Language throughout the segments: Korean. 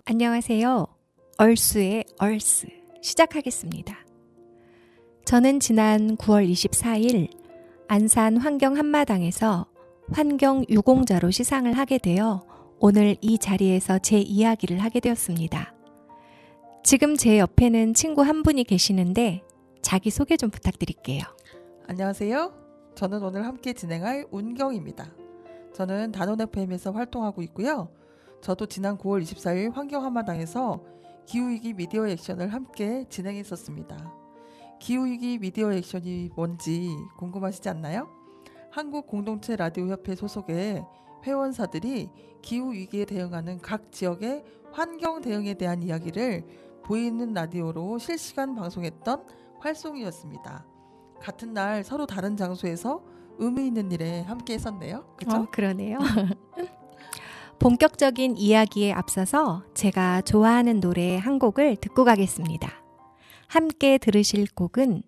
안녕하세요. 얼쑤의 얼쑤 시작하겠습니다. 저는 지난 9월 24일 안산 환경 한마당에서 환경 유공자로 시상을 하게 되어 오늘 이 자리에서 제 이야기를 하게 되었습니다. 지금 제 옆에는 친구 한 분이 계시는데 자기소개 좀 부탁드릴게요. 안녕하세요. 저는 오늘 함께 진행할 운경입니다. 저는 단원 FM에서 활동하고 있고요. 저도 지난 9월 24일 환경 한마당에서 기후위기 미디어 액션을 함께 진행했었습니다. 기후위기 미디어 액션이 뭔지 궁금하시지 않나요? 한국 공동체 라디오 협회 소속의 회원사들이 기후위기에 대응하는 각 지역의 환경 대응에 대한 이야기를 보이는 라디오로 실시간 방송했던 활동이었습니다. 같은 날 서로 다른 장소에서 의미 있는 일에 함께 했었네요. 그렇죠? 그러네요. 본격적인 이야기에 앞서서 제가 좋아하는 노래 한 곡을 듣고 가겠습니다. 함께 들으실 곡은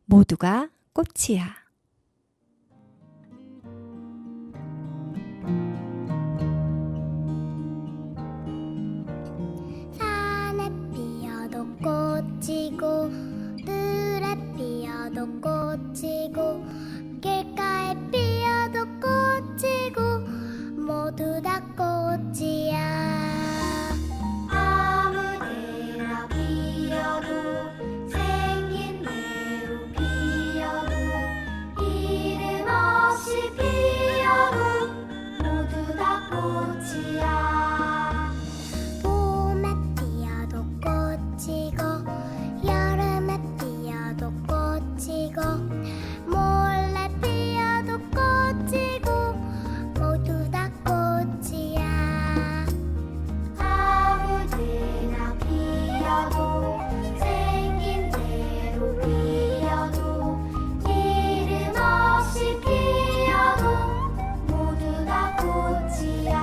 모두가 꽃이야. 산에 피어도 꽃이고 들에 피어도 꽃이고 길가에 피어도 꽃이고 모두 다 꽃이야. 아무데나 피어도 생긴 대로 피어도 이름 없이 피어도 모두 다 꽃이야. 봄에 피어도 꽃이고 여름에 피어도 꽃이고 몰래 피어도 꽃이고 모두 다 꽃이야. 아무데나 피어도 생긴 대로 피어도 이름 없이 피어도 모두 다 꽃이야.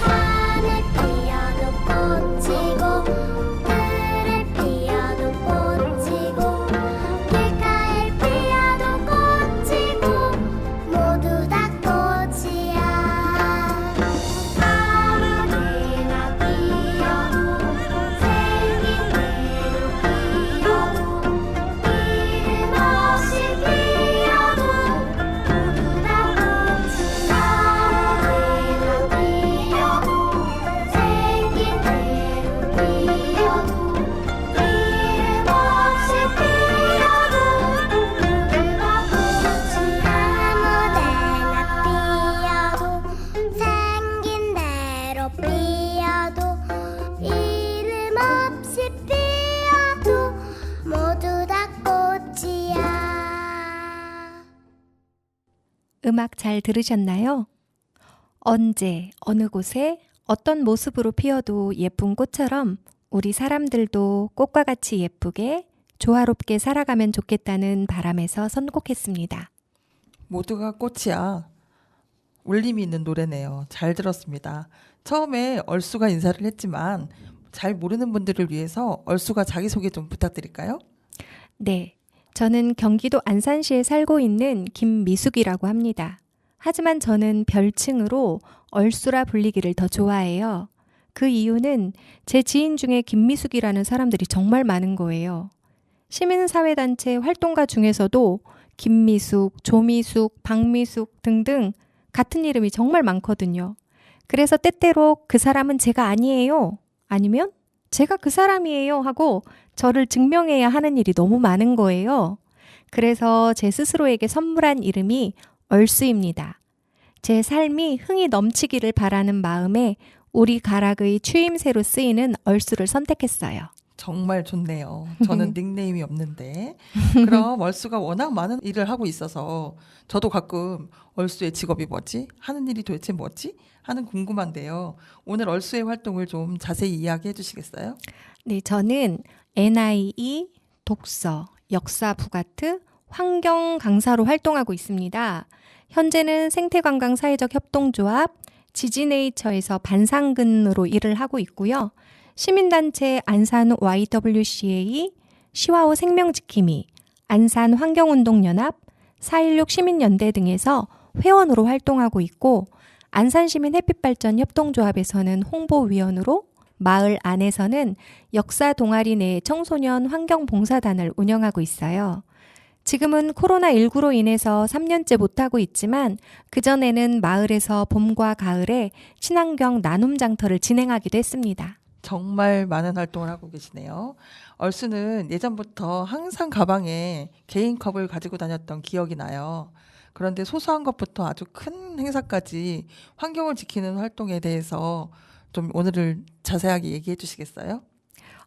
산에 피어도 꽃이고 들에 피어도 꽃이고 길가에 피어도 꽃이고 모두 다 꽃이야. 아무데나 피어도 생긴 대로 피어도 이름 없이 피어도 모두 다 꽃이야. 아무데나 피어도 생긴 대로 피어도 이름 없이 피어도 모두 다 꽃이야. 아무데나 피어도 생긴 대로 피어도 이름 없이 피어도 모두 다 꽃이야. 음악 잘 들으셨나요? 언제, 어느 곳에, 어떤 모습으로 피어도 예쁜 꽃처럼 우리 사람들도 꽃과 같이 예쁘게, 조화롭게 살아가면 좋겠다는 바람에서 선곡했습니다. 모두가 꽃이야. 울림이 있는 노래네요. 잘 들었습니다. 처음에 얼쑤가 인사를 했지만 잘 모르는 분들을 위해서 얼쑤가 자기소개 좀 부탁드릴까요? 네, 저는 경기도 안산시에 살고 있는 김미숙이라고 합니다. 하지만 저는 별칭으로 얼쑤라 불리기를 더 좋아해요. 그 이유는 제 지인 중에 김미숙이라는 사람들이 정말 많은 거예요. 시민사회단체 활동가 중에서도 김미숙, 조미숙, 박미숙 등등 같은 이름이 정말 많거든요. 그래서 때때로 그 사람은 제가 아니에요. 아니면 제가 그 사람이에요 하고 저를 증명해야 하는 일이 너무 많은 거예요. 그래서 제 스스로에게 선물한 이름이 얼쑤입니다. 제 삶이 흥이 넘치기를 바라는 마음에 우리 가락의 추임새로 쓰이는 얼쑤를 선택했어요. 정말 좋네요. 저는 닉네임이 없는데. 그럼 얼쑤가 워낙 많은 일을 하고 있어서 저도 가끔 얼쑤의 직업이 뭐지? 하는 일이 도대체 뭐지? 하는 궁금한데요. 오늘 얼쑤의 활동을 좀 자세히 이야기해 주시겠어요? 네, 저는 NIE, 독서, 역사 부가트, 환경 강사로 활동하고 있습니다. 현재는 생태관광 사회적 협동조합, 지지네이처에서 반상근으로 일을 하고 있고요. 시민단체 안산 YWCA, 시와호 생명지킴이, 안산환경운동연합, 4.16 시민연대 등에서 회원으로 활동하고 있고 안산시민 햇빛발전 협동조합에서는 홍보위원으로 마을 안에서는 역사 동아리 내 청소년 환경봉사단을 운영하고 있어요. 지금은 코로나19로 인해서 3년째 못하고 있지만 그전에는 마을에서 봄과 가을에 친환경 나눔 장터를 진행하기도 했습니다. 정말 많은 활동을 하고 계시네요. 얼쑤는 예전부터 항상 가방에 개인 컵을 가지고 다녔던 기억이 나요. 그런데 소소한 것부터 아주 큰 행사까지 환경을 지키는 활동에 대해서 좀 오늘을 자세하게 얘기해 주시겠어요?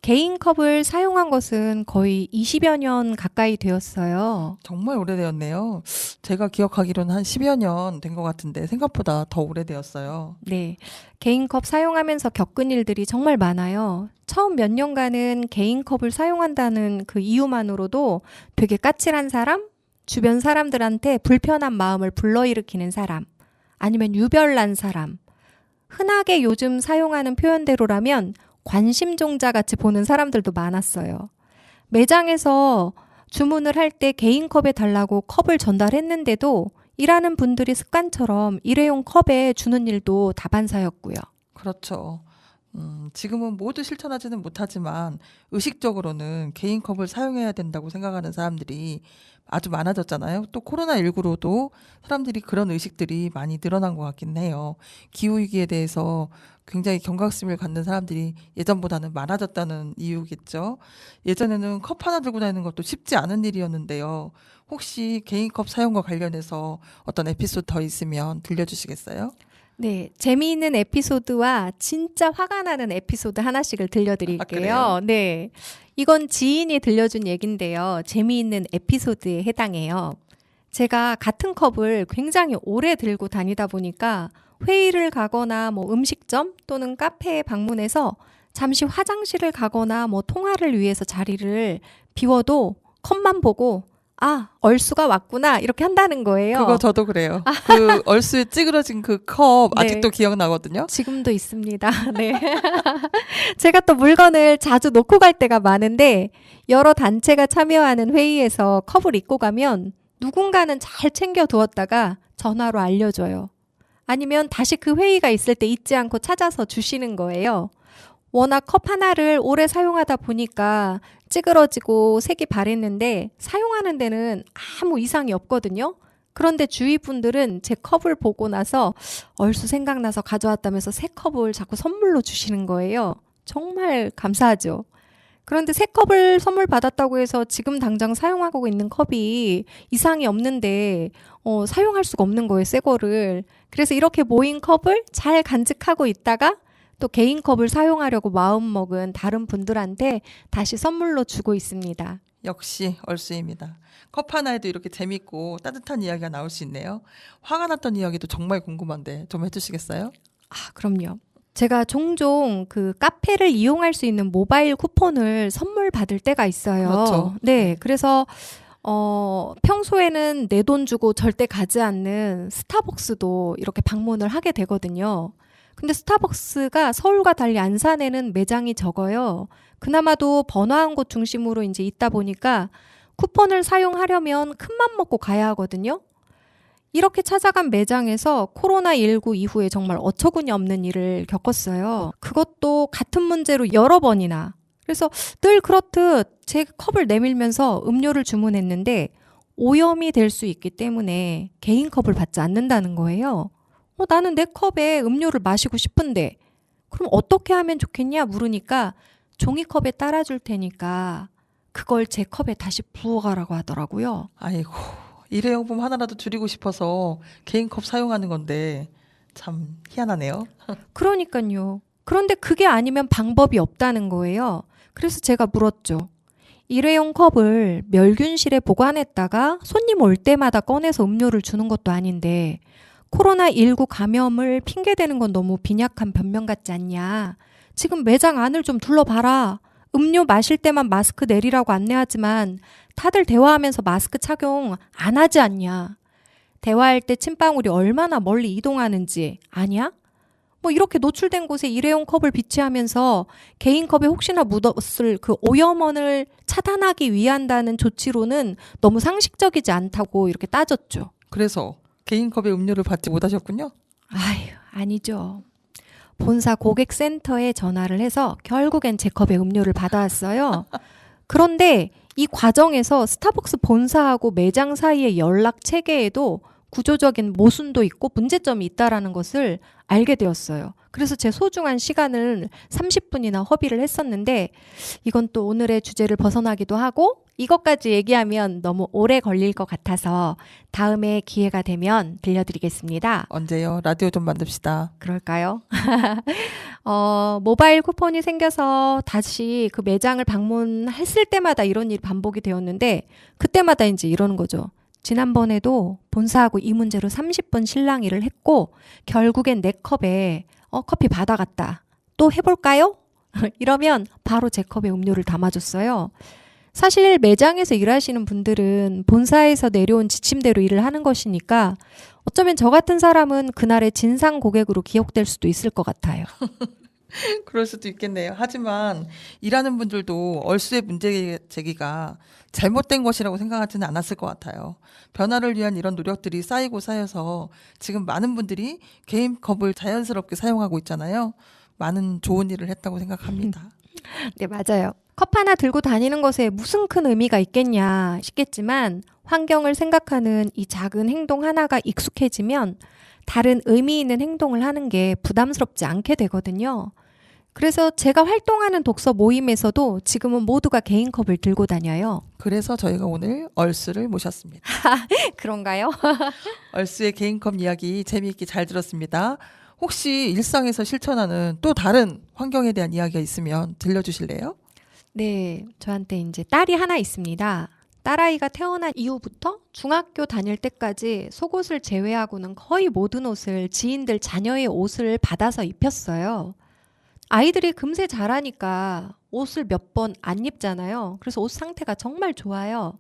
개인 컵을 사용한 것은 거의 20여 년 가까이 되었어요. 정말 오래되었네요. 제가 기억하기로는 한 10여 년 된 것 같은데 생각보다 더 오래되었어요. 네. 개인 컵 사용하면서 겪은 일들이 정말 많아요. 처음 몇 년간은 개인 컵을 사용한다는 그 이유만으로도 되게 까칠한 사람, 주변 사람들한테 불편한 마음을 불러일으키는 사람, 아니면 유별난 사람, 흔하게 요즘 사용하는 표현대로라면 관심종자 같이 보는 사람들도 많았어요. 매장에서 주문을 할 때 개인 컵에 달라고 컵을 전달했는데도 일하는 분들이 습관처럼 일회용 컵에 주는 일도 다반사였고요. 그렇죠. 지금은 모두 실천하지는 못하지만 의식적으로는 개인 컵을 사용해야 된다고 생각하는 사람들이 아주 많아졌잖아요. 또 코로나19로도 사람들이 그런 의식들이 많이 늘어난 것 같긴 해요. 기후위기에 대해서 굉장히 경각심을 갖는 사람들이 예전보다는 많아졌다는 이유겠죠. 예전에는 컵 하나 들고 다니는 것도 쉽지 않은 일이었는데요. 혹시 개인 컵 사용과 관련해서 어떤 에피소드 더 있으면 들려주시겠어요? 네, 재미있는 에피소드와 진짜 화가 나는 에피소드 하나씩을 들려드릴게요. 그래요? 네, 이건 지인이 들려준 얘긴데요. 재미있는 에피소드에 해당해요. 제가 같은 컵을 굉장히 오래 들고 다니다 보니까 회의를 가거나 뭐 음식점 또는 카페에 방문해서 잠시 화장실을 가거나 뭐 통화를 위해서 자리를 비워도 컵만 보고 아, 얼쑤가 왔구나 이렇게 한다는 거예요. 그거 저도 그래요. 그 얼쑤에 찌그러진 그 컵 네. 아직도 기억나거든요. 지금도 있습니다. 네. 제가 또 물건을 자주 놓고 갈 때가 많은데 여러 단체가 참여하는 회의에서 컵을 잊고 가면 누군가는 잘 챙겨 두었다가 전화로 알려줘요. 아니면 다시 그 회의가 있을 때 잊지 않고 찾아서 주시는 거예요. 워낙 컵 하나를 오래 사용하다 보니까 찌그러지고 색이 바랬는데 사용하는 데는 아무 이상이 없거든요. 그런데 주위 분들은 제 컵을 보고 나서 얼쑤 생각나서 가져왔다면서 새 컵을 자꾸 선물로 주시는 거예요. 정말 감사하죠. 그런데 새 컵을 선물 받았다고 해서 지금 당장 사용하고 있는 컵이 이상이 없는데 사용할 수가 없는 거예요, 새 거를. 그래서 이렇게 모인 컵을 잘 간직하고 있다가 또 개인 컵을 사용하려고 마음먹은 다른 분들한테 다시 선물로 주고 있습니다. 역시 얼쑤입니다. 컵 하나에도 이렇게 재밌고 따뜻한 이야기가 나올 수 있네요. 화가 났던 이야기도 정말 궁금한데 좀 해주시겠어요? 아, 그럼요. 제가 종종 그 카페를 이용할 수 있는 모바일 쿠폰을 선물 받을 때가 있어요. 그렇죠. 네, 그래서 평소에는 내 돈 주고 절대 가지 않는 스타벅스도 이렇게 방문을 하게 되거든요. 근데 스타벅스가 서울과 달리 안산에는 매장이 적어요. 그나마도 번화한 곳 중심으로 이제 있다 보니까 쿠폰을 사용하려면 큰맘 먹고 가야 하거든요. 이렇게 찾아간 매장에서 코로나19 이후에 정말 어처구니 없는 일을 겪었어요. 그것도 같은 문제로 여러 번이나. 그래서 늘 그렇듯 제 컵을 내밀면서 음료를 주문했는데 오염이 될 수 있기 때문에 개인 컵을 받지 않는다는 거예요. 나는 내 컵에 음료를 마시고 싶은데 그럼 어떻게 하면 좋겠냐 물으니까 종이컵에 따라줄 테니까 그걸 제 컵에 다시 부어가라고 하더라고요. 아이고, 일회용품 하나라도 줄이고 싶어서 개인 컵 사용하는 건데 참 희한하네요. 그러니까요. 그런데 그게 아니면 방법이 없다는 거예요. 그래서 제가 물었죠. 일회용 컵을 멸균실에 보관했다가 손님 올 때마다 꺼내서 음료를 주는 것도 아닌데 코로나19 감염을 핑계대는 건 너무 빈약한 변명 같지 않냐. 지금 매장 안을 좀 둘러봐라. 음료 마실 때만 마스크 내리라고 안내하지만 다들 대화하면서 마스크 착용 안 하지 않냐. 대화할 때 침방울이 얼마나 멀리 이동하는지 아냐? 뭐 이렇게 노출된 곳에 일회용 컵을 비치하면서 개인 컵에 혹시나 묻었을 그 오염원을 차단하기 위한다는 조치로는 너무 상식적이지 않다고 이렇게 따졌죠. 그래서 개인 컵에 음료를 받지 못하셨군요. 아휴, 아니죠. 본사 고객센터에 전화를 해서 결국엔 제 컵에 음료를 받아왔어요. 그런데 이 과정에서 스타벅스 본사하고 매장 사이의 연락 체계에도 구조적인 모순도 있고 문제점이 있다라는 것을 알게 되었어요. 그래서 제 소중한 시간을 30분이나 허비를 했었는데 이건 또 오늘의 주제를 벗어나기도 하고 이것까지 얘기하면 너무 오래 걸릴 것 같아서 다음에 기회가 되면 들려드리겠습니다. 언제요? 라디오 좀 만듭시다. 그럴까요? 모바일 쿠폰이 생겨서 다시 그 매장을 방문했을 때마다 이런 일이 반복이 되었는데 그때마다 이제 이러는 거죠. 지난번에도 본사하고 이 문제로 30분 실랑이를 했고 결국엔 내 컵에 커피 받아갔다. 또 해볼까요? 이러면 바로 제 컵에 음료를 담아줬어요. 사실 매장에서 일하시는 분들은 본사에서 내려온 지침대로 일을 하는 것이니까 어쩌면 저 같은 사람은 그날의 진상 고객으로 기억될 수도 있을 것 같아요. 그럴 수도 있겠네요. 하지만 일하는 분들도 얼수의 문제 제기가 잘못된 것이라고 생각하지는 않았을 것 같아요. 변화를 위한 이런 노력들이 쌓이고 쌓여서 지금 많은 분들이 개인 컵을 자연스럽게 사용하고 있잖아요. 많은 좋은 일을 했다고 생각합니다. 네, 맞아요. 컵 하나 들고 다니는 것에 무슨 큰 의미가 있겠냐 싶겠지만 환경을 생각하는 이 작은 행동 하나가 익숙해지면 다른 의미 있는 행동을 하는 게 부담스럽지 않게 되거든요. 그래서 제가 활동하는 독서 모임에서도 지금은 모두가 개인 컵을 들고 다녀요. 그래서 저희가 오늘 얼수를 모셨습니다. 그런가요? 얼수의 개인컵 이야기 재미있게 잘 들었습니다. 혹시 일상에서 실천하는 또 다른 환경에 대한 이야기가 있으면 들려주실래요? 네, 저한테 이제 딸이 하나 있습니다. 딸아이가 태어난 이후부터 중학교 다닐 때까지 속옷을 제외하고는 거의 모든 옷을 지인들 자녀의 옷을 받아서 입혔어요. 아이들이 금세 자라니까 옷을 몇 번 안 입잖아요. 그래서 옷 상태가 정말 좋아요.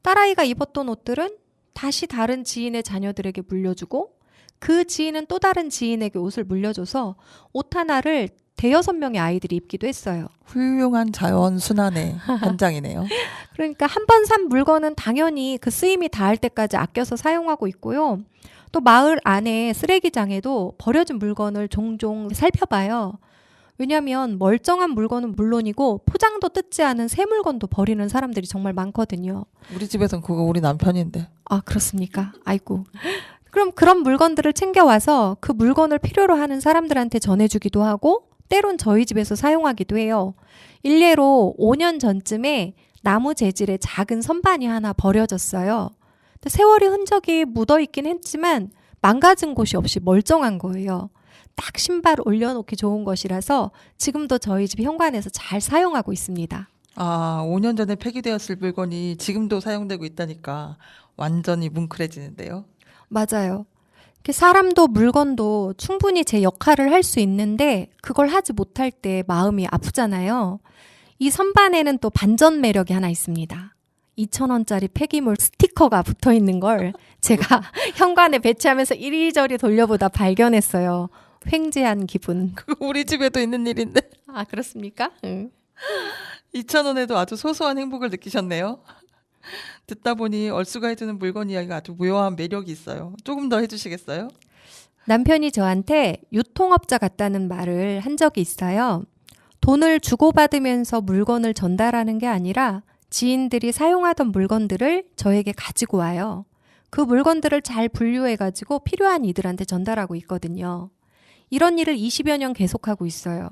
딸아이가 입었던 옷들은 다시 다른 지인의 자녀들에게 물려주고 그 지인은 또 다른 지인에게 옷을 물려줘서 옷 하나를 대여섯 명의 아이들이 입기도 했어요. 훌륭한 자연순환의 현장이네요. 그러니까 한 번 산 물건은 당연히 그 쓰임이 닿을 때까지 아껴서 사용하고 있고요. 또 마을 안에 쓰레기장에도 버려진 물건을 종종 살펴봐요. 왜냐하면 멀쩡한 물건은 물론이고 포장도 뜯지 않은 새 물건도 버리는 사람들이 정말 많거든요. 우리 집에선 그거 우리 남편인데. 아, 그렇습니까? 아이고. 그럼 그런 물건들을 챙겨와서 그 물건을 필요로 하는 사람들한테 전해주기도 하고 때론 저희 집에서 사용하기도 해요. 일례로 5년 전쯤에 나무 재질의 작은 선반이 하나 버려졌어요. 근데 세월이 흔적이 묻어있긴 했지만 망가진 곳이 없이 멀쩡한 거예요. 딱 신발 올려놓기 좋은 것이라서 지금도 저희 집 현관에서 잘 사용하고 있습니다. 아, 5년 전에 폐기되었을 물건이 지금도 사용되고 있다니까 완전히 뭉클해지는데요. 맞아요. 이렇게 사람도 물건도 충분히 제 역할을 할 수 있는데 그걸 하지 못할 때 마음이 아프잖아요. 이 선반에는 또 반전 매력이 하나 있습니다. 2,000원짜리 폐기물 스티커가 붙어 있는 걸 제가 현관에 배치하면서 이리저리 돌려보다 발견했어요. 횡재한 기분. 그거 우리 집에도 있는 일인데. 아, 그렇습니까? 응. 2,000원에도 아주 소소한 행복을 느끼셨네요. 듣다 보니 얼수가 해주는 물건 이야기가 아주 묘한 매력이 있어요. 조금 더 해주시겠어요? 남편이 저한테 유통업자 같다는 말을 한 적이 있어요. 돈을 주고받으면서 물건을 전달하는 게 아니라 지인들이 사용하던 물건들을 저에게 가지고 와요. 그 물건들을 잘 분류해가지고 필요한 이들한테 전달하고 있거든요. 이런 일을 20여 년 계속하고 있어요.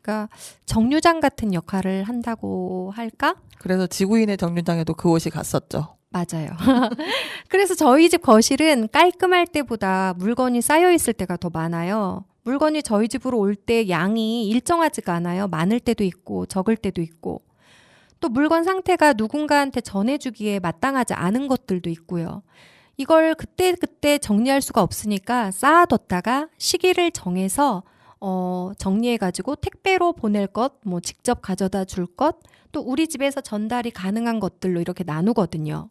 그러니까 정류장 같은 역할을 한다고 할까? 그래서 지구인의 정류장에도 그 옷이 갔었죠. 맞아요. 그래서 저희 집 거실은 깔끔할 때보다 물건이 쌓여 있을 때가 더 많아요. 물건이 저희 집으로 올 때 양이 일정하지가 않아요. 많을 때도 있고 적을 때도 있고. 또 물건 상태가 누군가한테 전해주기에 마땅하지 않은 것들도 있고요. 이걸 그때그때 정리할 수가 없으니까 쌓아뒀다가 시기를 정해서 정리해가지고 택배로 보낼 것, 뭐 직접 가져다 줄 것, 또 우리 집에서 전달이 가능한 것들로 이렇게 나누거든요.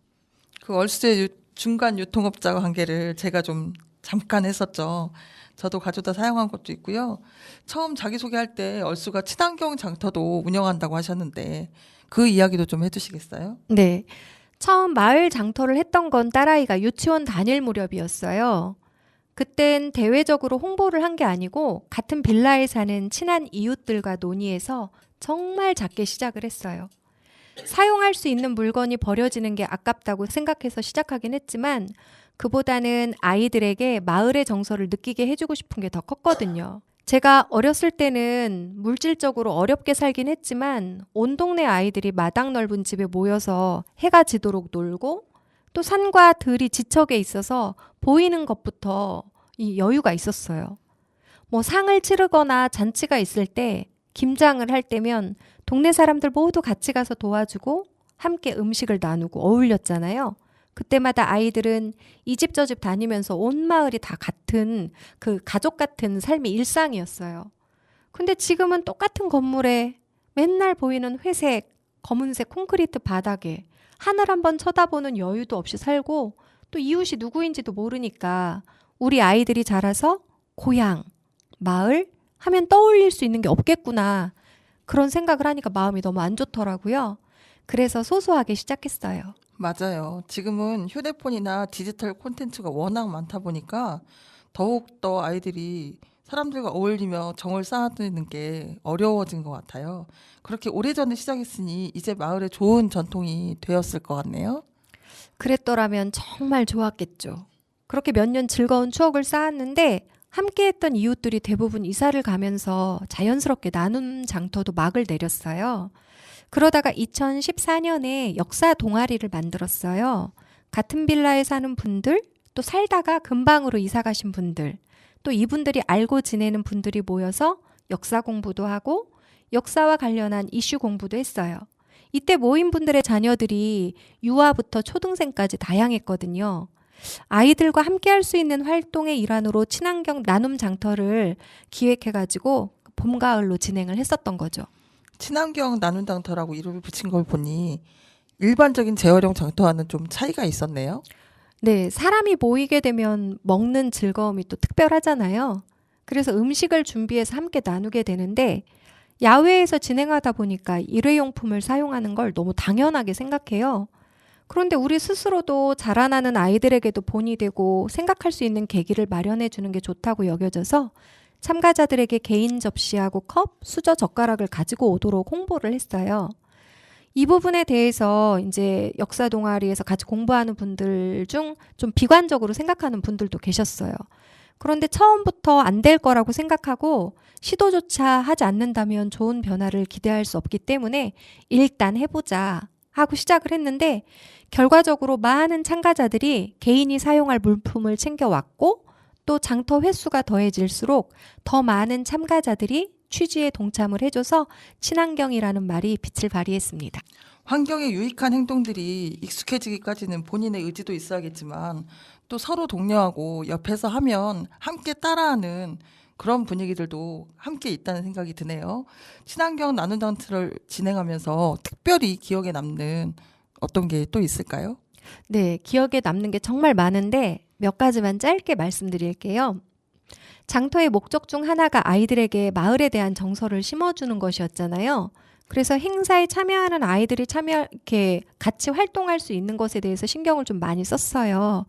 그 얼수의 중간 유통업자 관계를 제가 좀 잠깐 했었죠. 저도 가져다 사용한 것도 있고요. 처음 자기소개할 때 얼쑤가 친환경 장터도 운영한다고 하셨는데 그 이야기도 좀 해주시겠어요? 네. 처음 마을 장터를 했던 건 딸아이가 유치원 다닐 무렵이었어요. 그땐 대외적으로 홍보를 한 게 아니고 같은 빌라에 사는 친한 이웃들과 논의해서 정말 작게 시작을 했어요. 사용할 수 있는 물건이 버려지는 게 아깝다고 생각해서 시작하긴 했지만 그보다는 아이들에게 마을의 정서를 느끼게 해주고 싶은 게 더 컸거든요. 제가 어렸을 때는 물질적으로 어렵게 살긴 했지만 온 동네 아이들이 마당 넓은 집에 모여서 해가 지도록 놀고 또 산과 들이 지척에 있어서 보이는 것부터 이 여유가 있었어요. 뭐 상을 치르거나 잔치가 있을 때 김장을 할 때면 동네 사람들 모두 같이 가서 도와주고 함께 음식을 나누고 어울렸잖아요. 그때마다 아이들은 이 집 저 집 다니면서 온 마을이 다 같은 그 가족 같은 삶이 일상이었어요. 근데 지금은 똑같은 건물에 맨날 보이는 회색, 검은색 콘크리트 바닥에 하늘 한번 쳐다보는 여유도 없이 살고 또 이웃이 누구인지도 모르니까 우리 아이들이 자라서 고향, 마을 하면 떠올릴 수 있는 게 없겠구나. 그런 생각을 하니까 마음이 너무 안 좋더라고요. 그래서 소소하게 시작했어요. 맞아요. 지금은 휴대폰이나 디지털 콘텐츠가 워낙 많다 보니까 더욱더 아이들이 사람들과 어울리며 정을 쌓는 게 어려워진 것 같아요. 그렇게 오래전에 시작했으니 이제 마을에 좋은 전통이 되었을 것 같네요. 그랬더라면 정말 좋았겠죠. 그렇게 몇 년 즐거운 추억을 쌓았는데 함께했던 이웃들이 대부분 이사를 가면서 자연스럽게 나눔 장터도 막을 내렸어요. 그러다가 2014년에 역사 동아리를 만들었어요. 같은 빌라에 사는 분들, 또 살다가 근방으로 이사 가신 분들, 또 이분들이 알고 지내는 분들이 모여서 역사 공부도 하고 역사와 관련한 이슈 공부도 했어요. 이때 모인 분들의 자녀들이 유아부터 초등생까지 다양했거든요. 아이들과 함께 할 수 있는 활동의 일환으로 친환경 나눔 장터를 기획해가지고 봄, 가을로 진행을 했었던 거죠. 친환경 나눔 장터라고 이름을 붙인 걸 보니 일반적인 재활용 장터와는 좀 차이가 있었네요. 네, 사람이 모이게 되면 먹는 즐거움이 또 특별하잖아요. 그래서 음식을 준비해서 함께 나누게 되는데 야외에서 진행하다 보니까 일회용품을 사용하는 걸 너무 당연하게 생각해요. 그런데 우리 스스로도 자라나는 아이들에게도 본이 되고 생각할 수 있는 계기를 마련해 주는 게 좋다고 여겨져서 참가자들에게 개인 접시하고 컵, 수저, 젓가락을 가지고 오도록 홍보를 했어요. 이 부분에 대해서 이제 역사 동아리에서 같이 공부하는 분들 중 좀 비관적으로 생각하는 분들도 계셨어요. 그런데 처음부터 안 될 거라고 생각하고 시도조차 하지 않는다면 좋은 변화를 기대할 수 없기 때문에 일단 해보자 하고 시작을 했는데 결과적으로 많은 참가자들이 개인이 사용할 물품을 챙겨왔고 또 장터 횟수가 더해질수록 더 많은 참가자들이 취지에 동참을 해줘서 친환경이라는 말이 빛을 발휘했습니다. 환경에 유익한 행동들이 익숙해지기까지는 본인의 의지도 있어야겠지만 또 서로 독려하고 옆에서 하면 함께 따라하는 그런 분위기들도 함께 있다는 생각이 드네요. 친환경 나눔 장터를 진행하면서 특별히 기억에 남는 어떤 게 또 있을까요? 네, 기억에 남는 게 정말 많은데 몇 가지만 짧게 말씀드릴게요. 장터의 목적 중 하나가 아이들에게 마을에 대한 정서를 심어주는 것이었잖아요. 그래서 행사에 참여하는 아이들이 이렇게 같이 활동할 수 있는 것에 대해서 신경을 좀 많이 썼어요.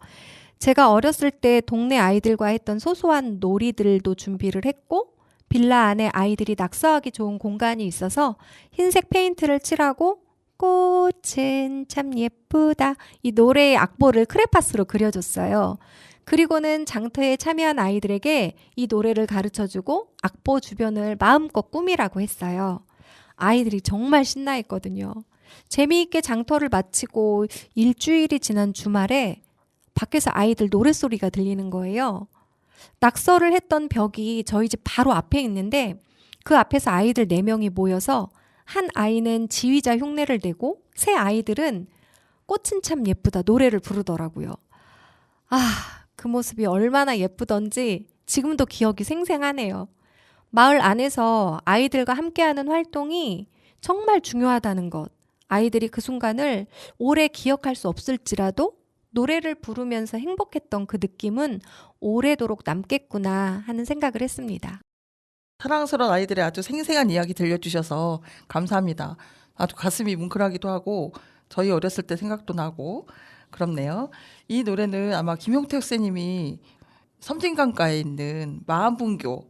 제가 어렸을 때 동네 아이들과 했던 소소한 놀이들도 준비를 했고 빌라 안에 아이들이 낙서하기 좋은 공간이 있어서 흰색 페인트를 칠하고 꽃은 참 예쁘다 이 노래의 악보를 크레파스로 그려줬어요. 그리고는 장터에 참여한 아이들에게 이 노래를 가르쳐주고 악보 주변을 마음껏 꾸미라고 했어요. 아이들이 정말 신나했거든요. 재미있게 장터를 마치고 일주일이 지난 주말에 밖에서 아이들 노랫소리가 들리는 거예요. 낙서를 했던 벽이 저희 집 바로 앞에 있는데 그 앞에서 아이들 4명이 모여서 한 아이는 지휘자 흉내를 내고 세 아이들은 꽃은 참 예쁘다 노래를 부르더라고요. 그 모습이 얼마나 예쁘던지 지금도 기억이 생생하네요. 마을 안에서 아이들과 함께하는 활동이 정말 중요하다는 것. 아이들이 그 순간을 오래 기억할 수 없을지라도 노래를 부르면서 행복했던 그 느낌은 오래도록 남겠구나 하는 생각을 했습니다. 사랑스러운 아이들의 아주 생생한 이야기 들려주셔서 감사합니다. 아주 가슴이 뭉클하기도 하고 저희 어렸을 때 생각도 나고 그렇네요. 이 노래는 아마 김용태 학생님이 섬진강가에 있는 마한분교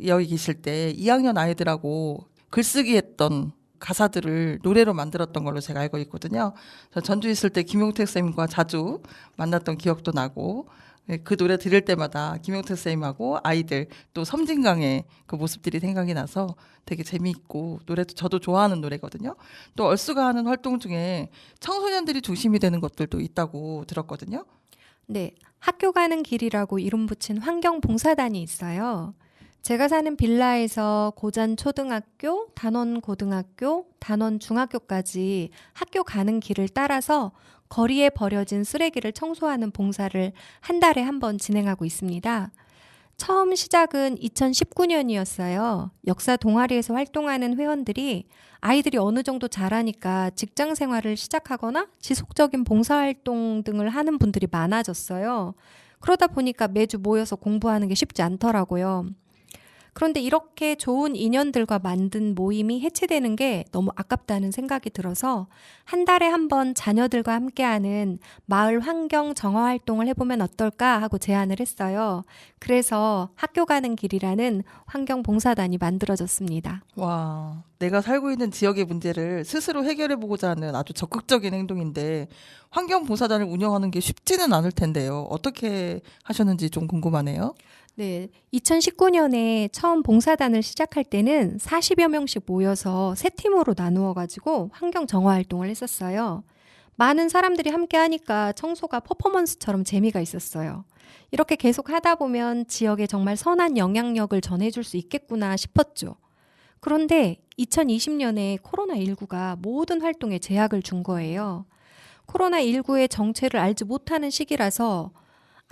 여기 계실 때 2학년 아이들하고 글쓰기 했던 가사들을 노래로 만들었던 걸로 제가 알고 있거든요. 저 전주 있을 때 김용택 쌤과 자주 만났던 기억도 나고 그 노래 들을 때마다 김용택 쌤하고 아이들 또 섬진강의 그 모습들이 생각이 나서 되게 재미있고 노래도 저도 좋아하는 노래거든요. 또 얼수가 하는 활동 중에 청소년들이 중심이 되는 것들도 있다고 들었거든요. 네, 학교 가는 길이라고 이름 붙인 환경봉사단이 있어요. 제가 사는 빌라에서 고잔 초등학교, 단원 고등학교, 단원 중학교까지 학교 가는 길을 따라서 거리에 버려진 쓰레기를 청소하는 봉사를 한 달에 한 번 진행하고 있습니다. 처음 시작은 2019년이었어요. 역사 동아리에서 활동하는 회원들이 아이들이 어느 정도 자라니까 직장 생활을 시작하거나 지속적인 봉사활동 등을 하는 분들이 많아졌어요. 그러다 보니까 매주 모여서 공부하는 게 쉽지 않더라고요. 그런데 이렇게 좋은 인연들과 만든 모임이 해체되는 게 너무 아깝다는 생각이 들어서 한 달에 한 번 자녀들과 함께하는 마을 환경 정화 활동을 해보면 어떨까 하고 제안을 했어요. 그래서 학교 가는 길이라는 환경봉사단이 만들어졌습니다. 와, 내가 살고 있는 지역의 문제를 스스로 해결해보고자 하는 아주 적극적인 행동인데 환경봉사단을 운영하는 게 쉽지는 않을 텐데요. 어떻게 하셨는지 좀 궁금하네요. 네, 2019년에 처음 봉사단을 시작할 때는 40여 명씩 모여서 세 팀으로 나누어가지고 환경 정화 활동을 했었어요. 많은 사람들이 함께 하니까 청소가 퍼포먼스처럼 재미가 있었어요. 이렇게 계속 하다 보면 지역에 정말 선한 영향력을 전해줄 수 있겠구나 싶었죠. 그런데 2020년에 코로나19가 모든 활동에 제약을 준 거예요. 코로나19의 정체를 알지 못하는 시기라서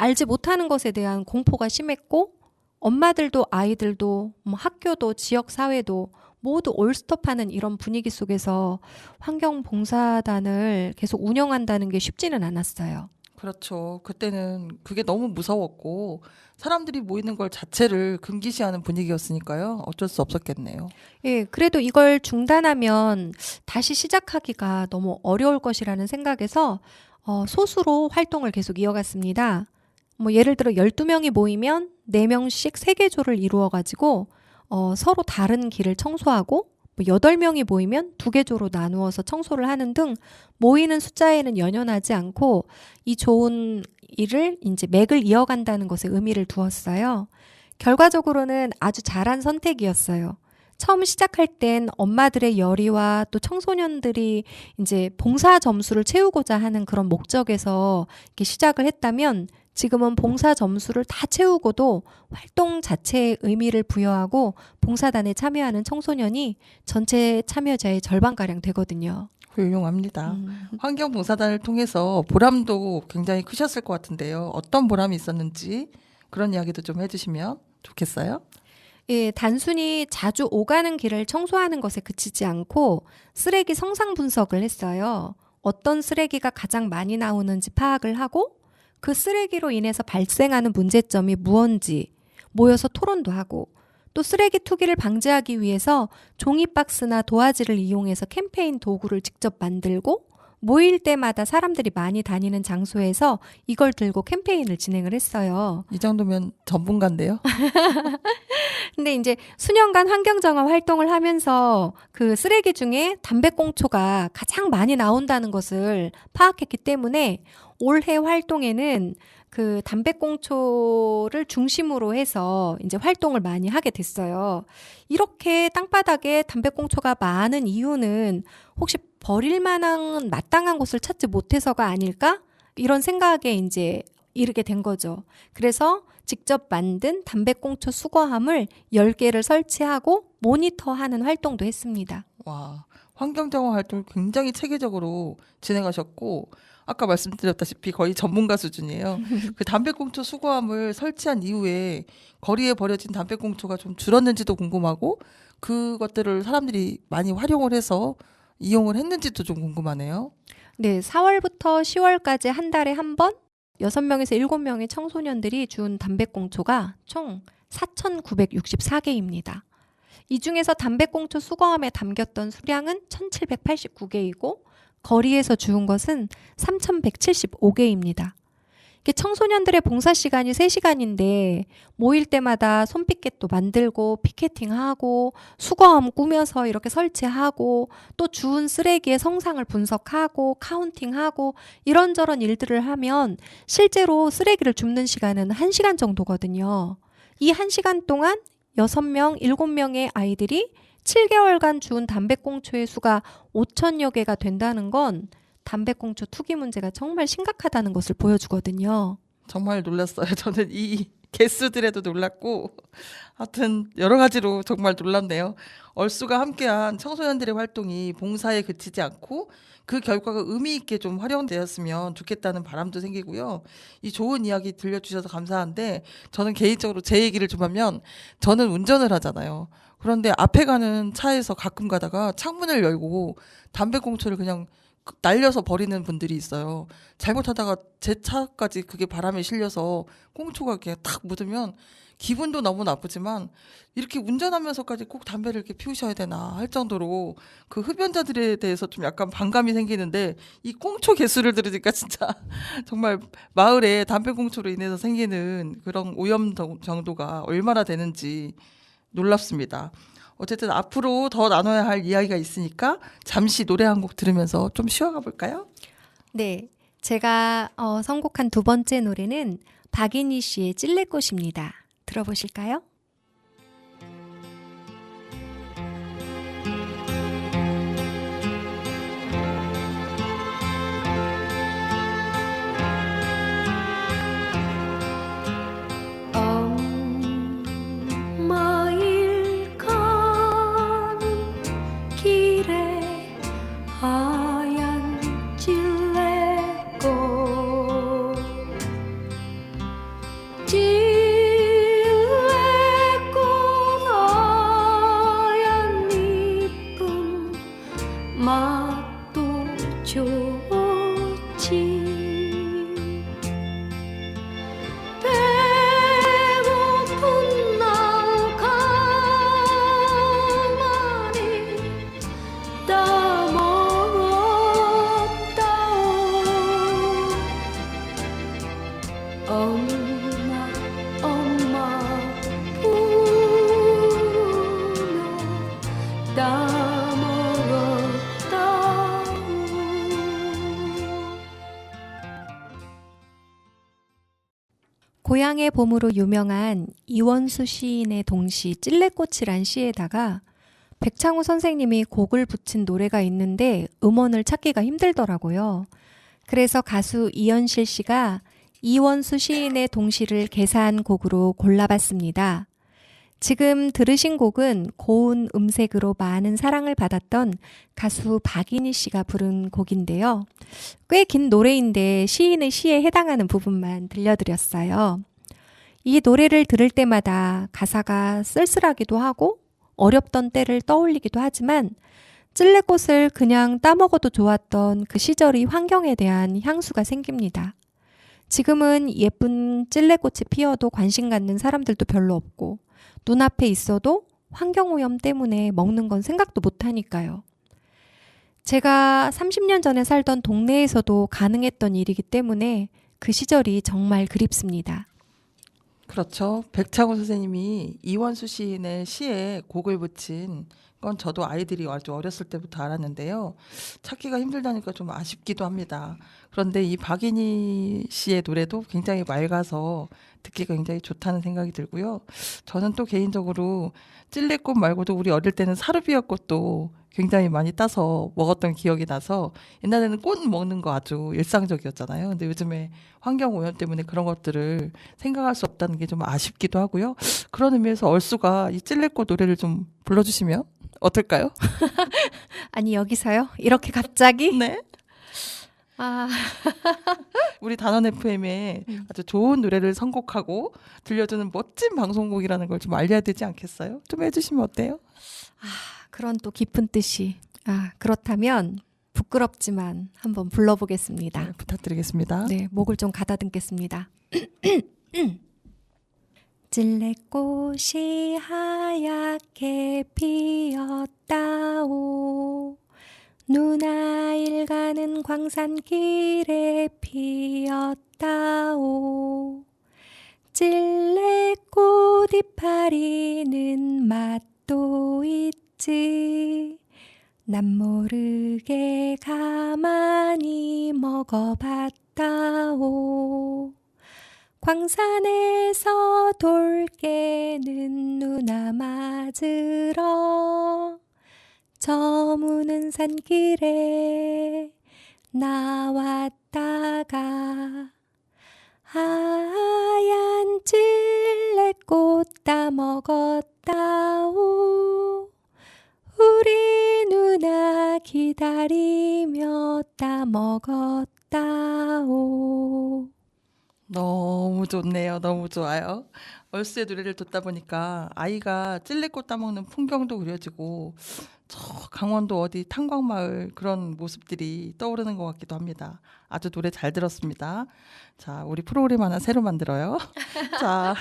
알지 못하는 것에 대한 공포가 심했고 엄마들도 아이들도 학교도 지역사회도 모두 올스톱하는 이런 분위기 속에서 환경봉사단을 계속 운영한다는 게 쉽지는 않았어요. 그렇죠. 그때는 그게 너무 무서웠고 사람들이 모이는 걸 자체를 금기시하는 분위기였으니까요. 어쩔 수 없었겠네요. 예, 그래도 이걸 중단하면 다시 시작하기가 너무 어려울 것이라는 생각에서 소수로 활동을 계속 이어갔습니다. 예를 들어 12명이 모이면 4명씩 3개 조를 이루어가지고 서로 다른 길을 청소하고 8명이 모이면 2개 조로 나누어서 청소를 하는 등 모이는 숫자에는 연연하지 않고 이 좋은 일을 이제 맥을 이어간다는 것에 의미를 두었어요. 결과적으로는 아주 잘한 선택이었어요. 처음 시작할 땐 엄마들의 열의와 또 청소년들이 이제 봉사 점수를 채우고자 하는 그런 목적에서 이렇게 시작을 했다면 지금은 봉사 점수를 다 채우고도 활동 자체에 의미를 부여하고 봉사단에 참여하는 청소년이 전체 참여자의 절반가량 되거든요. 훌륭합니다. 환경봉사단을 통해서 보람도 굉장히 크셨을 것 같은데요. 어떤 보람이 있었는지 그런 이야기도 좀 해주시면 좋겠어요. 예, 단순히 자주 오가는 길을 청소하는 것에 그치지 않고 쓰레기 성상 분석을 했어요. 어떤 쓰레기가 가장 많이 나오는지 파악을 하고 그 쓰레기로 인해서 발생하는 문제점이 무언지 모여서 토론도 하고 또 쓰레기 투기를 방지하기 위해서 종이박스나 도화지를 이용해서 캠페인 도구를 직접 만들고 모일 때마다 사람들이 많이 다니는 장소에서 이걸 들고 캠페인을 진행을 했어요. 이 정도면 전문가인데요. 근데 이제 수년간 환경정화 활동을 하면서 그 쓰레기 중에 담배꽁초가 가장 많이 나온다는 것을 파악했기 때문에 올해 활동에는 그 담배꽁초를 중심으로 해서 이제 활동을 많이 하게 됐어요. 이렇게 땅바닥에 담배꽁초가 많은 이유는 혹시 버릴 만한 마땅한 곳을 찾지 못해서가 아닐까? 이런 생각에 이제 이르게 된 거죠. 그래서 직접 만든 담배꽁초 수거함을 10개를 설치하고 모니터하는 활동도 했습니다. 와, 환경정화 활동을 굉장히 체계적으로 진행하셨고 아까 말씀드렸다시피 거의 전문가 수준이에요. 그 담배꽁초 수거함을 설치한 이후에 거리에 버려진 담배꽁초가 좀 줄었는지도 궁금하고 그것들을 사람들이 많이 활용을 해서 이용을 했는지도 좀 궁금하네요. 네, 4월부터 10월까지 한 달에 한 번 6명에서 7명의 청소년들이 준 담배꽁초가 총 4,964개입니다. 이 중에서 담배꽁초 수거함에 담겼던 수량은 1,789개이고 거리에서 주운 것은 3,175개입니다. 청소년들의 봉사 시간이 3시간인데 모일 때마다 손피켓도 만들고 피켓팅하고 수거함 꾸며서 이렇게 설치하고 또 주운 쓰레기의 성상을 분석하고 카운팅하고 이런저런 일들을 하면 실제로 쓰레기를 줍는 시간은 1시간 정도거든요. 이 1시간 동안 6명, 7명의 아이들이 7개월간 주운 담배꽁초의 수가 5,000여 개가 된다는 건 담배꽁초 투기 문제가 정말 심각하다는 것을 보여주거든요. 정말 놀랐어요. 저는 이 개수들에도 놀랐고 하여튼 여러 가지로 정말 놀랐네요. 얼수가 함께한 청소년들의 활동이 봉사에 그치지 않고 그 결과가 의미 있게 좀 활용되었으면 좋겠다는 바람도 생기고요. 이 좋은 이야기 들려주셔서 감사한데 저는 개인적으로 제 얘기를 좀 하면 저는 운전을 하잖아요. 그런데 앞에 가는 차에서 가끔 가다가 창문을 열고 담배꽁초를 그냥 날려서 버리는 분들이 있어요. 잘못하다가 제 차까지 그게 바람에 실려서 꽁초가 이렇게 탁 묻으면 기분도 너무 나쁘지만 이렇게 운전하면서까지 꼭 담배를 이렇게 피우셔야 되나 할 정도로 그 흡연자들에 대해서 좀 약간 반감이 생기는데 이 꽁초 개수를 들으니까 진짜 정말 마을에 담배꽁초로 인해서 생기는 그런 오염 정도가 얼마나 되는지 놀랍습니다. 어쨌든 앞으로 더 나눠야 할 이야기가 있으니까 잠시 노래 한 곡 들으면서 좀 쉬어가 볼까요? 네, 제가 선곡한 두 번째 노래는 박인희 씨의 찔레꽃입니다. 들어보실까요? 엄마일 가는 길에 하얀 찔레꽃 찔레꽃 하얀 이쁜 맛도 좋지 배고픈 날 가만히 따먹었다오 엄마 엄마 부르며 따먹었다오 고향의 봄으로 유명한 이원수 시인의 동시 찔레꽃이란 시에다가 백창호 선생님이 곡을 붙인 노래가 있는데 음원을 찾기가 힘들더라고요. 그래서 가수 이현실 씨가 이원수 시인의 동시를 개사한 곡으로 골라봤습니다. 지금 들으신 곡은 고운 음색으로 많은 사랑을 받았던 가수 박인희 씨가 부른 곡인데요. 꽤 긴 노래인데 시인의 시에 해당하는 부분만 들려드렸어요. 이 노래를 들을 때마다 가사가 쓸쓸하기도 하고 어렵던 때를 떠올리기도 하지만 찔레꽃을 그냥 따먹어도 좋았던 그 시절의 환경에 대한 향수가 생깁니다. 지금은 예쁜 찔레꽃이 피어도 관심 갖는 사람들도 별로 없고 눈앞에 있어도 환경오염 때문에 먹는 건 생각도 못하니까요. 제가 30년 전에 살던 동네에서도 가능했던 일이기 때문에 그 시절이 정말 그립습니다. 그렇죠. 백창호 선생님이 이원수 시인의 시에 곡을 붙인 건 저도 아이들이 아주 어렸을 때부터 알았는데요. 찾기가 힘들다니까 좀 아쉽기도 합니다. 그런데 이 박인희 씨의 노래도 굉장히 맑아서 듣기가 굉장히 좋다는 생각이 들고요. 저는 또 개인적으로 찔레꽃 말고도 우리 어릴 때는 사르비아 꽃도 굉장히 많이 따서 먹었던 기억이 나서 옛날에는 꽃 먹는 거 아주 일상적이었잖아요. 근데 요즘에 환경 오염 때문에 그런 것들을 생각할 수 없다는 게 좀 아쉽기도 하고요. 그런 의미에서 얼수가 이 찔레꽃 노래를 좀 불러주시면 어떨까요? 아니 여기서요? 이렇게 갑자기? 네. 아, 우리 단원 FM에 아주 좋은 노래를 선곡하고 들려주는 멋진 방송국이라는 걸 좀 알려야 되지 않겠어요? 좀 해주시면 어때요? 그런 또 깊은 뜻이. 그렇다면 부끄럽지만 한번 불러보겠습니다. 네, 부탁드리겠습니다. 네, 목을 좀 가다듬겠습니다. 찔레꽃이 하얗게 피었다오. 누나일 가는 광산길에 피었다오. 찔레꽃 이파리는 맛도 있지. 난 모르게 가만히 먹어봤다오. 광산에서 돌 깨는 누나 맞으러 저무는 산길에 나왔다가 하얀 찔레꽃 따먹었다오. 우리 누나 기다리며 따먹었다오. 너무 좋네요. 너무 좋아요. 얼스의 노래를 듣다 보니까 아이가 찔레꽃 따먹는 풍경도 그려지고 저 강원도 어디 탄광마을 그런 모습들이 떠오르는 것 같기도 합니다. 아주 노래 잘 들었습니다. 자, 우리 프로그램 하나 새로 만들어요. 자,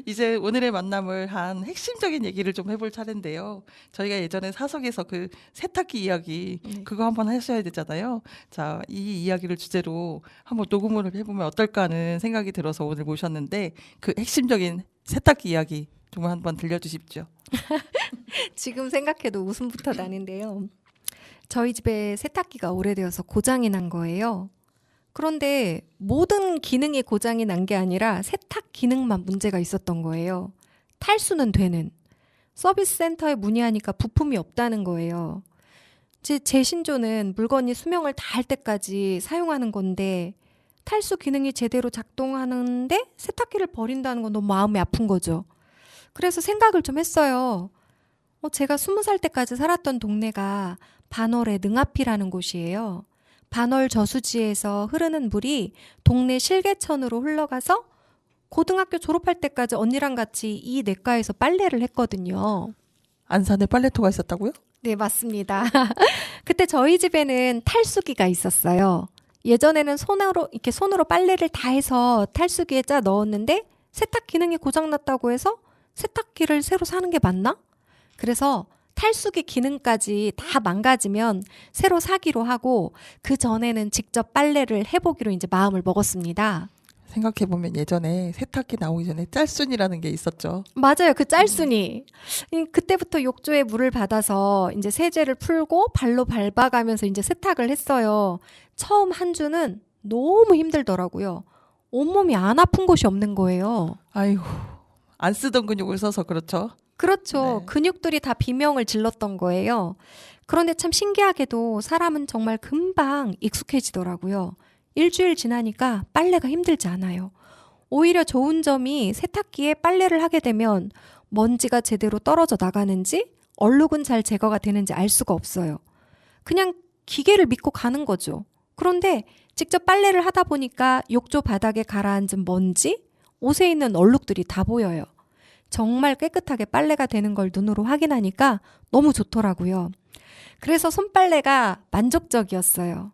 이제 오늘의 만남을 한 핵심적인 얘기를 좀 해볼 차례인데요. 저희가 예전에 사석에서 그 세탁기 이야기 그거 한번 하셔야 되잖아요. 자, 이 이야기를 주제로 한번 녹음을 해보면 어떨까 하는 생각이 들어서 오늘 모셨는데 그 핵심적인 세탁기 이야기 좀 한번 들려주십시오. 지금 생각해도 웃음부터 나는데요. 저희 집에 세탁기가 오래되어서 고장이 난 거예요. 그런데 모든 기능이 고장이 난 게 아니라 세탁 기능만 문제가 있었던 거예요. 탈수는 되는. 서비스 센터에 문의하니까 부품이 없다는 거예요. 제 신조는 물건이 수명을 다할 때까지 사용하는 건데 탈수 기능이 제대로 작동하는데 세탁기를 버린다는 건 너무 마음이 아픈 거죠. 그래서 생각을 좀 했어요. 제가 20살 때까지 살았던 동네가 반월의 능합이라는 곳이에요. 반월 저수지에서 흐르는 물이 동네 실개천으로 흘러가서 고등학교 졸업할 때까지 언니랑 같이 이 냇가에서 빨래를 했거든요. 안산에 빨래터가 있었다고요? 네, 맞습니다. 그때 저희 집에는 탈수기가 있었어요. 예전에는 손으로 빨래를 다 해서 탈수기에 짜 넣었는데 세탁 기능이 고장났다고 해서 세탁기를 새로 사는 게 맞나? 그래서 탈수기 기능까지 다 망가지면 새로 사기로 하고 그 전에는 직접 빨래를 해보기로 이제 마음을 먹었습니다. 생각해보면 예전에 세탁기 나오기 전에 짤순이라는 게 있었죠. 맞아요. 그 짤순이. 그때부터 욕조에 물을 받아서 이제 세제를 풀고 발로 밟아가면서 이제 세탁을 했어요. 처음 한 주는 너무 힘들더라고요. 온몸이 안 아픈 곳이 없는 거예요. 아이고, 안 쓰던 근육을 써서 그렇죠. 그렇죠. 네. 근육들이 다 비명을 질렀던 거예요. 그런데 참 신기하게도 사람은 정말 금방 익숙해지더라고요. 일주일 지나니까 빨래가 힘들지 않아요. 오히려 좋은 점이 세탁기에 빨래를 하게 되면 먼지가 제대로 떨어져 나가는지 얼룩은 잘 제거가 되는지 알 수가 없어요. 그냥 기계를 믿고 가는 거죠. 그런데 직접 빨래를 하다 보니까 욕조 바닥에 가라앉은 먼지, 옷에 있는 얼룩들이 다 보여요. 정말 깨끗하게 빨래가 되는 걸 눈으로 확인하니까 너무 좋더라고요. 그래서 손빨래가 만족적이었어요.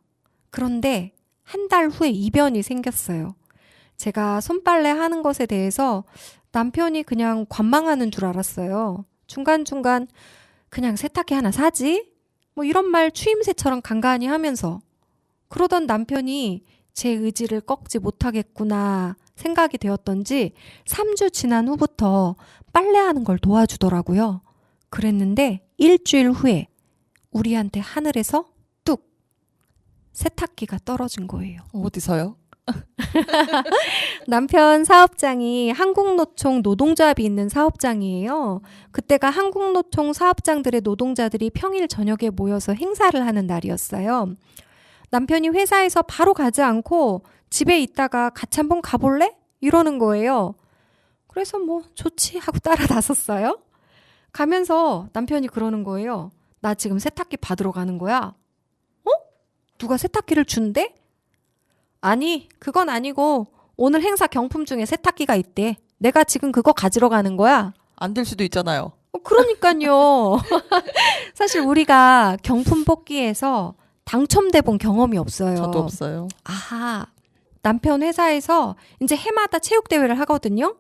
그런데 한 달 후에 이변이 생겼어요. 제가 손빨래 하는 것에 대해서 남편이 그냥 관망하는 줄 알았어요. 중간중간 그냥 세탁기 하나 사지? 뭐 이런 말 추임새처럼 간간히 하면서 그러던 남편이 제 의지를 꺾지 못하겠구나 생각이 되었던지 3주 지난 후부터 빨래하는 걸 도와주더라고요. 그랬는데 일주일 후에 우리한테 하늘에서 뚝 세탁기가 떨어진 거예요. 어디서요? 남편 사업장이 한국노총 노동조합이 있는 사업장이에요. 그때가 한국노총 사업장들의 노동자들이 평일 저녁에 모여서 행사를 하는 날이었어요. 남편이 회사에서 바로 가지 않고 집에 있다가 같이 한번 가볼래? 이러는 거예요. 그래서 뭐 좋지 하고 따라 나섰어요. 가면서 남편이 그러는 거예요. 나 지금 세탁기 받으러 가는 거야. 누가 세탁기를 준대? 아니, 그건 아니고 오늘 행사 경품 중에 세탁기가 있대. 내가 지금 그거 가지러 가는 거야. 안 될 수도 있잖아요. 그러니까요. 사실 우리가 경품 뽑기에서 당첨돼 본 경험이 없어요. 저도 없어요. 아하. 남편 회사에서 이제 해마다 체육대회를 하거든요.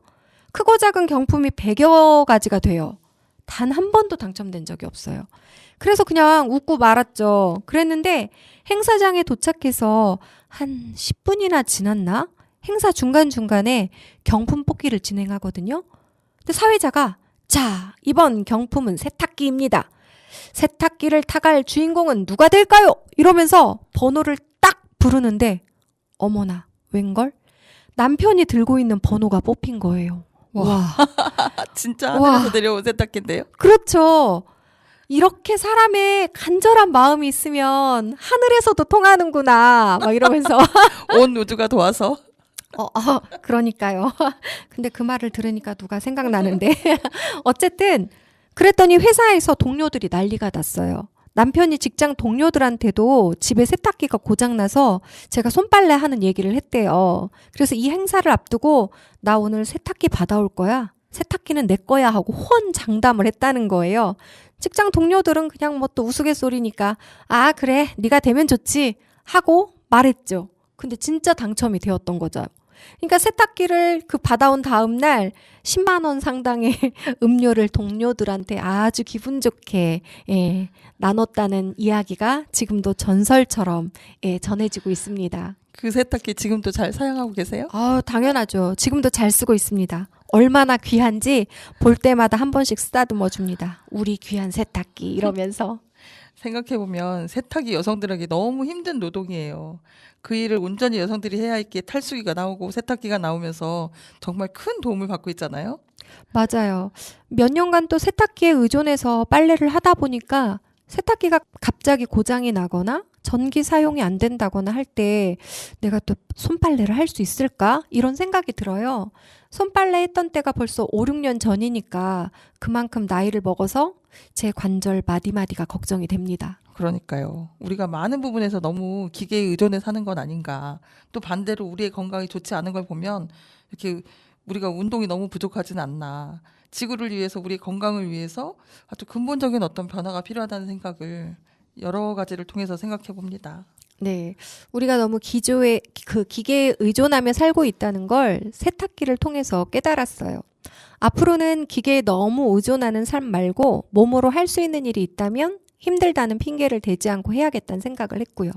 크고 작은 경품이 100여 가지가 돼요. 단 한 번도 당첨된 적이 없어요. 그래서 그냥 웃고 말았죠. 그랬는데 행사장에 도착해서 한 10분이나 지났나? 행사 중간중간에 경품 뽑기를 진행하거든요. 근데 사회자가 자, 이번 경품은 세탁기입니다. 세탁기를 타갈 주인공은 누가 될까요? 이러면서 번호를 딱 부르는데 어머나, 웬걸? 남편이 들고 있는 번호가 뽑힌 거예요. 와. 진짜 와. 하늘에서 내려온 세탁기인데요. 그렇죠. 이렇게 사람의 간절한 마음이 있으면 하늘에서도 통하는구나. 막 이러면서. 온 우주가 도와서. 그러니까요. 근데 그 말을 들으니까 누가 생각나는데. 어쨌든 그랬더니 회사에서 동료들이 난리가 났어요. 남편이 직장 동료들한테도 집에 세탁기가 고장나서 제가 손빨래 하는 얘기를 했대요. 그래서 이 행사를 앞두고 나 오늘 세탁기 받아올 거야. 세탁기는 내 거야 하고 호언장담을 했다는 거예요. 직장 동료들은 그냥 뭐 또 우스갯소리니까 아 그래 네가 되면 좋지 하고 말했죠. 근데 진짜 당첨이 되었던 거죠. 그러니까 세탁기를 그 받아온 다음 날 10만 원 상당의 음료를 동료들한테 아주 기분 좋게 나눴다는 이야기가 지금도 전설처럼 전해지고 있습니다. 그 세탁기 지금도 잘 사용하고 계세요? 당연하죠. 지금도 잘 쓰고 있습니다. 얼마나 귀한지 볼 때마다 한 번씩 쓰다듬어 줍니다. 우리 귀한 세탁기 이러면서. 생각해보면 세탁이 여성들에게 너무 힘든 노동이에요. 그 일을 온전히 여성들이 해야 했기에 탈수기가 나오고 세탁기가 나오면서 정말 큰 도움을 받고 있잖아요. 맞아요. 몇 년간 또 세탁기에 의존해서 빨래를 하다 보니까 세탁기가 갑자기 고장이 나거나 전기 사용이 안 된다거나 할 때 내가 또 손빨래를 할 수 있을까? 이런 생각이 들어요. 손빨래 했던 때가 벌써 5, 6년 전이니까 그만큼 나이를 먹어서 제 관절 마디마디가 걱정이 됩니다. 그러니까요. 우리가 많은 부분에서 너무 기계에 의존해 사는 건 아닌가. 또 반대로 우리의 건강이 좋지 않은 걸 보면 이렇게 우리가 운동이 너무 부족하진 않나. 지구를 위해서 우리의 건강을 위해서 아주 근본적인 어떤 변화가 필요하다는 생각을 여러 가지를 통해서 생각해 봅니다. 네. 우리가 너무 기계에 의존하며 살고 있다는 걸 세탁기를 통해서 깨달았어요. 앞으로는 기계에 너무 의존하는 삶 말고 몸으로 할 수 있는 일이 있다면 힘들다는 핑계를 대지 않고 해야겠다는 생각을 했고요.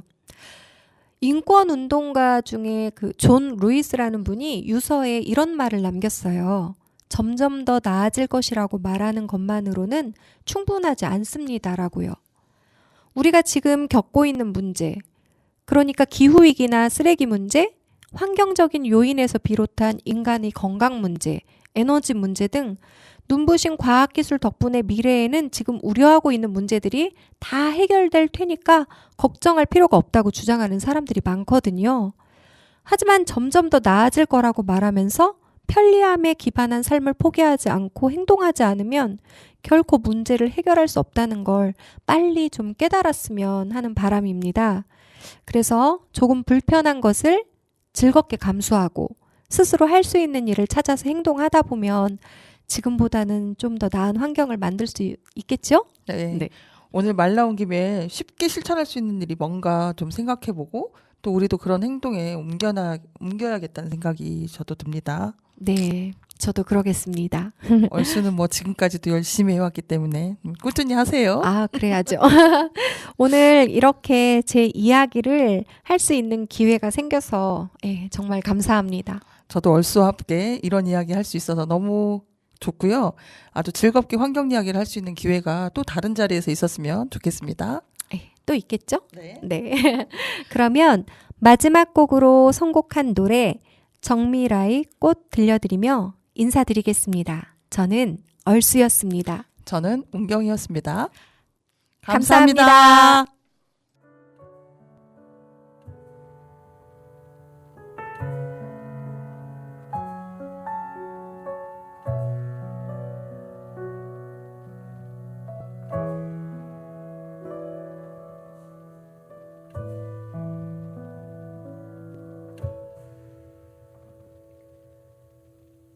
인권 운동가 중에 그 존 루이스라는 분이 유서에 이런 말을 남겼어요. 점점 더 나아질 것이라고 말하는 것만으로는 충분하지 않습니다라고요. 우리가 지금 겪고 있는 문제, 그러니까 기후위기나 쓰레기 문제, 환경적인 요인에서 비롯한 인간의 건강 문제, 에너지 문제 등 눈부신 과학기술 덕분에 미래에는 지금 우려하고 있는 문제들이 다 해결될 테니까 걱정할 필요가 없다고 주장하는 사람들이 많거든요. 하지만 점점 더 나아질 거라고 말하면서 편리함에 기반한 삶을 포기하지 않고 행동하지 않으면 결코 문제를 해결할 수 없다는 걸 빨리 좀 깨달았으면 하는 바람입니다. 그래서 조금 불편한 것을 즐겁게 감수하고 스스로 할 수 있는 일을 찾아서 행동하다 보면 지금보다는 좀 더 나은 환경을 만들 수 있겠죠? 네. 네. 오늘 말 나온 김에 쉽게 실천할 수 있는 일이 뭔가 좀 생각해 보고 또 우리도 그런 행동에 옮겨야겠다는 생각이 저도 듭니다. 네, 저도 그러겠습니다. 얼쑤는 뭐 지금까지도 열심히 해왔기 때문에 꾸준히 하세요. 그래야죠. 오늘 이렇게 제 이야기를 할 수 있는 기회가 생겨서 정말 감사합니다. 저도 얼쑤와 함께 이런 이야기 할 수 있어서 너무 좋고요. 아주 즐겁게 환경 이야기를 할 수 있는 기회가 또 다른 자리에서 있었으면 좋겠습니다. 또 있겠죠? 네. 네. 그러면 마지막 곡으로 선곡한 노래 정미라의 꽃 들려드리며 인사드리겠습니다. 저는 얼쑤였습니다. 저는 운경이었습니다. 감사합니다.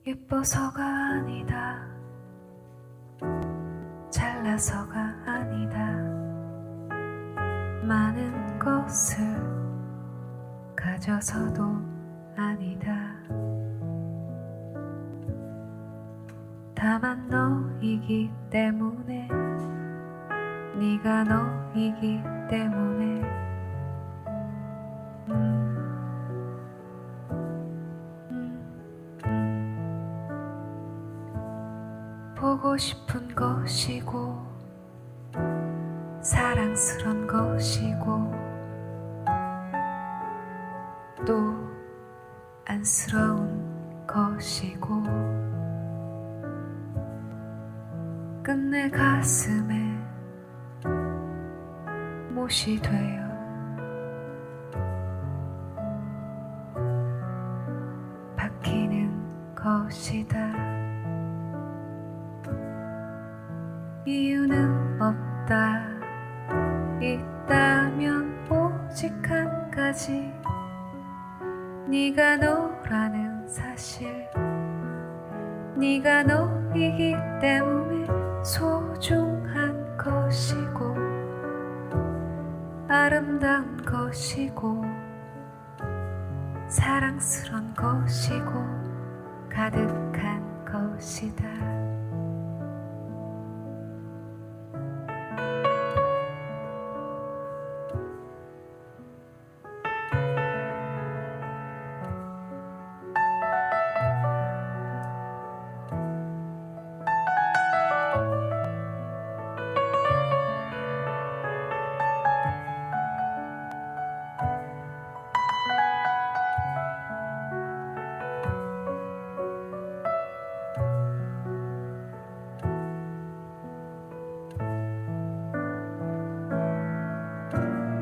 예뻐서가 아니다 잘나서가 아니다 많은 걸 것을 가져서도 아니다. 다만 너이기 때문에, 네가 너이기 때문에 보고 싶은 것이고 사랑스런 것이고 또 안쓰러운 것이고 끝내 가슴에 못이 되어 박히는 것이다. 이유는 없다. 있다면 오직 한 가지, 네가 너라는 사실. 네가 너이기 때문에 소중한 것이고 아름다운 것이고 사랑스런 것이고 가득한 것이다.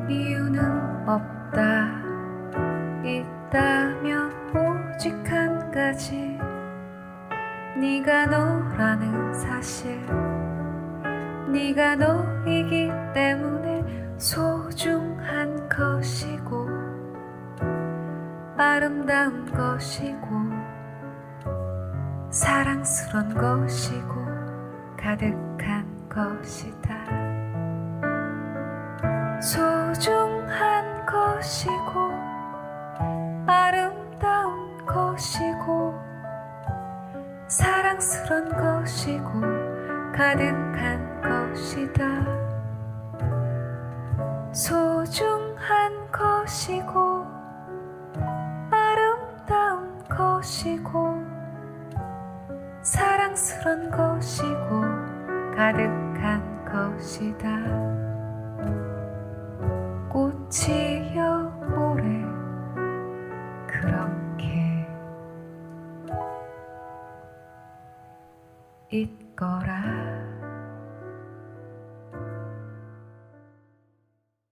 이유는 없다. 있다면 오직 한 가지, 네가 너라는 사실. 네가 너이기 때문에 소중한 것이고 아름다운 것이고 사랑스런 것이고 가득한 것이다. 소중한 것이고 아름다운 것이고 사랑스런 것이고 가득한 것이다. 소중한 것이고 아름다운 것이고 사랑스런 것이고 가득한 것이다. 꽃이